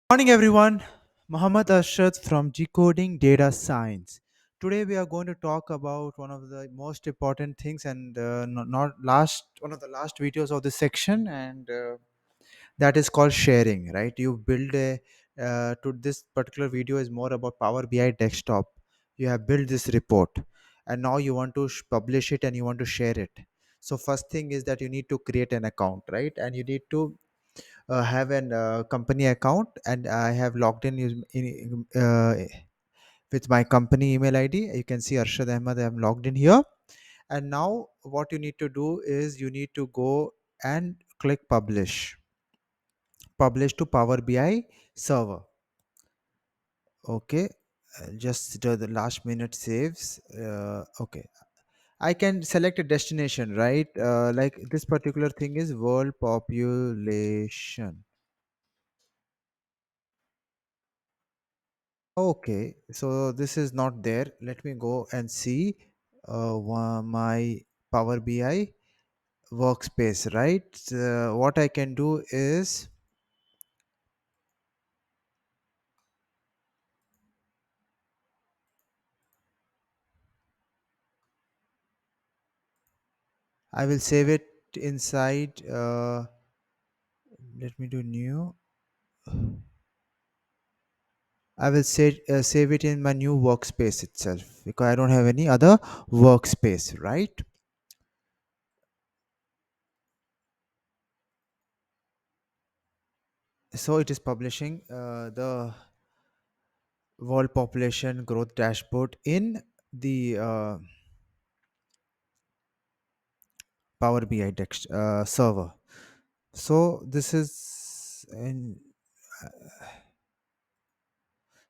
Morning everyone, Muhammad Arshad from Decoding Data Science. Today we are going to talk about one of the most important things and not last one of the last videos of this section, and that is called sharing. Right? You build a to this particular video is more about Power BI desktop. You have built this report, and now you want to publish it and you want to share it. So first thing is that you need to create an account, right? And you need to have an company account, and I have logged with my company email ID. You can see Arshad Ahmad. I'm logged in here, and now what you need to do is you need to go and click publish to Power BI server. Okay, just the last minute saves. Okay, I can select a destination, right? Like this particular thing is world population. Okay, so this is not there. Let me go and see my Power BI workspace, right? What I can do is I will save it inside. Let me do new. I will save it in my new workspace itself because I don't have any other workspace, right? So it is publishing the world population growth dashboard in the Power BI server. So this is, and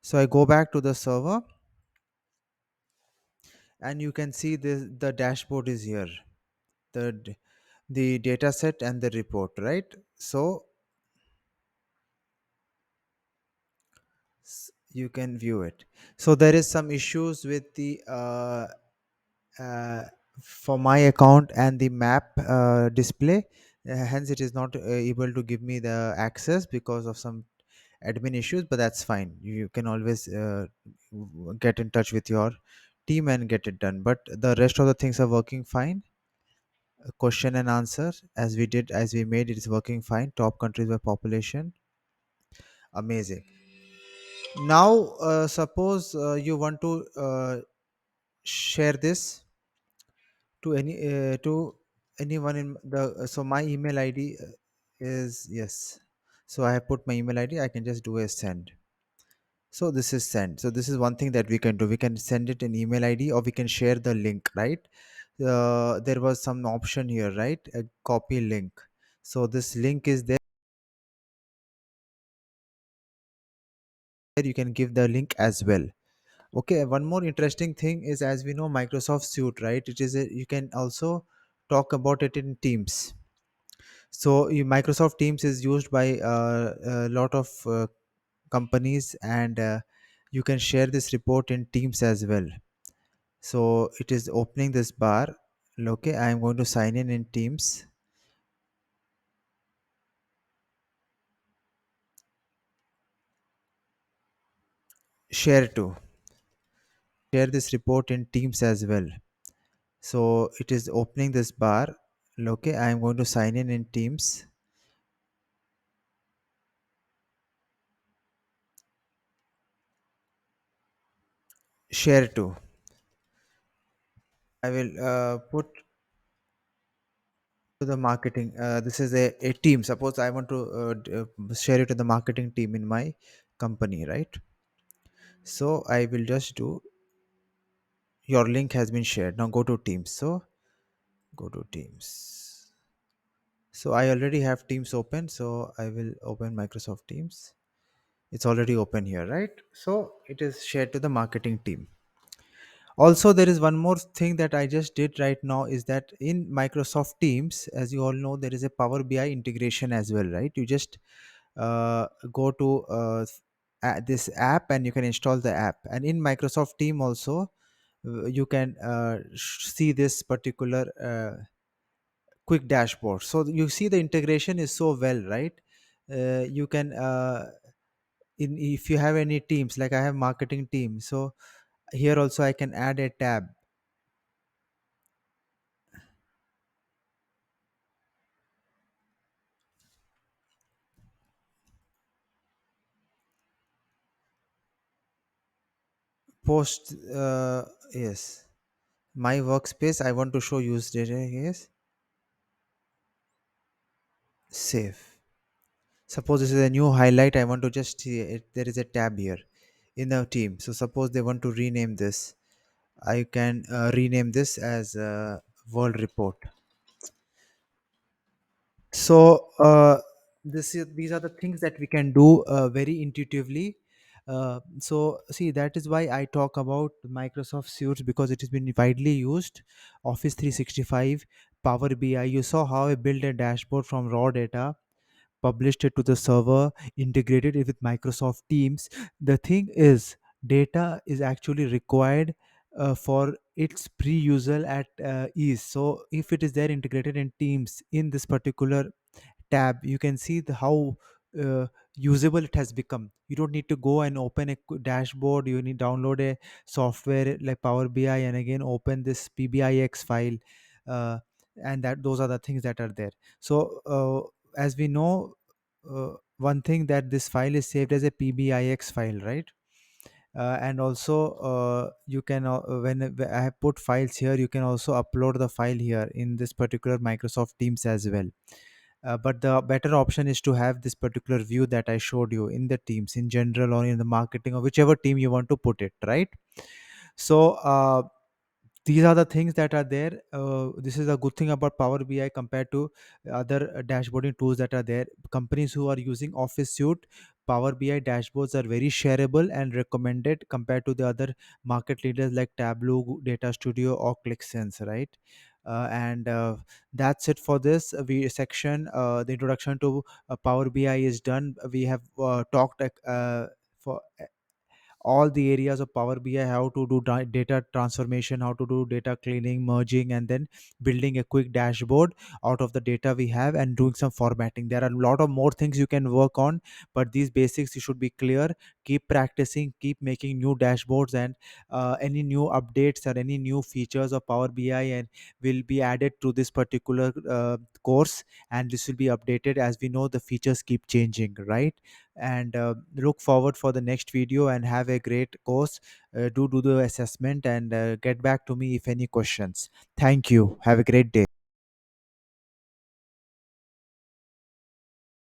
so I go back to the server, and you can see the dashboard is here, the data set and the report, right? So you can view it. So there is some issues with the uh, for my account and the map display. Hence it is not able to give me the access because of some admin issues, but that's fine. You can always get in touch with your team and get it done, but the rest of the things are working fine. Question and answer, as we made it, is working fine. Top countries by population. Amazing. Now suppose you want to share this to anyone in the so my email id is, yes, so I have put my email id. I can just do a send. So this is send. So this is one thing that we can do. We can send it an email ID, or we can share the link, right? There was some option here, right? A copy link. So this link is there. You can give the link as well. Okay. One more interesting thing is, as we know, Microsoft Suite, right? It is a, you can also talk about it in Teams. So Microsoft Teams is used by a lot of companies, and you can share this report in Teams as well. So it is opening this bar. Okay, I am going to sign in Teams. Share to share this report in Teams as well. So it is opening this bar. Okay, I am going to sign in Teams. Share to. I will put to the marketing. This is a team. Suppose I want to share it to the marketing team in my company, right? So I will just do, your link has been shared. Now go to Teams. So go to Teams. So I already have Teams open. So I will open Microsoft Teams. It's already open here, right? So it is shared to the marketing team. Also, there is one more thing that I just did right now, is that in Microsoft Teams, as you all know, there is a Power BI integration as well, right? You just go to this app, and you can install the app. And in Microsoft Team also, you can see this particular quick dashboard. So you see the integration is so well, right? You can in if you have any teams, like I have marketing team, so here also I can add a tab, post, yes, my workspace I want to show use data, yes, save. Suppose this is a new highlight, I want to just see it, there is a tab here in the team. So suppose they want to rename this, I can rename this as world report. So these are the things that we can do very intuitively. So see, that is why I talk about Microsoft suites, because it has been widely used. Office 365, Power BI, you saw how I built a dashboard from raw data, published it to the server, integrated it with Microsoft Teams. The thing is, data is actually required for its pre-usal at ease. So if it is there integrated in Teams in this particular tab, you can see how usable it has become. You don't need to go and open a dashboard. You need download a software like Power BI and again open this PBIX file, uh, and that those are the things that are there. So as we know, one thing that this file is saved as a PBIX file, right? And also you can when I have put files here, you can also upload the file here in this particular Microsoft Teams as well. But the better option is to have this particular view that I showed you in the Teams in general, or in the marketing, or whichever team you want to put it, right? So these are the things that are there. This is a good thing about Power BI compared to other dashboarding tools that are there. Companies who are using Office Suite, Power BI dashboards are very shareable and recommended compared to the other market leaders like Tableau, Data Studio, or ClickSense, right? And that's it for this we section. The introduction to Power BI is done. We have talked for all the areas of Power BI, how to do data transformation, how to do data cleaning, merging, and then building a quick dashboard out of the data we have, and doing some formatting. There are a lot of more things you can work on, but these basics you should be clear. Keep practicing, keep making new dashboards, and any new updates or any new features of Power BI and will be added to this particular course, and this will be updated. As we know, the features keep changing, right? And look forward for the next video, and have a great course. Do the assessment and get back to me if any questions. Thank you, have a great day.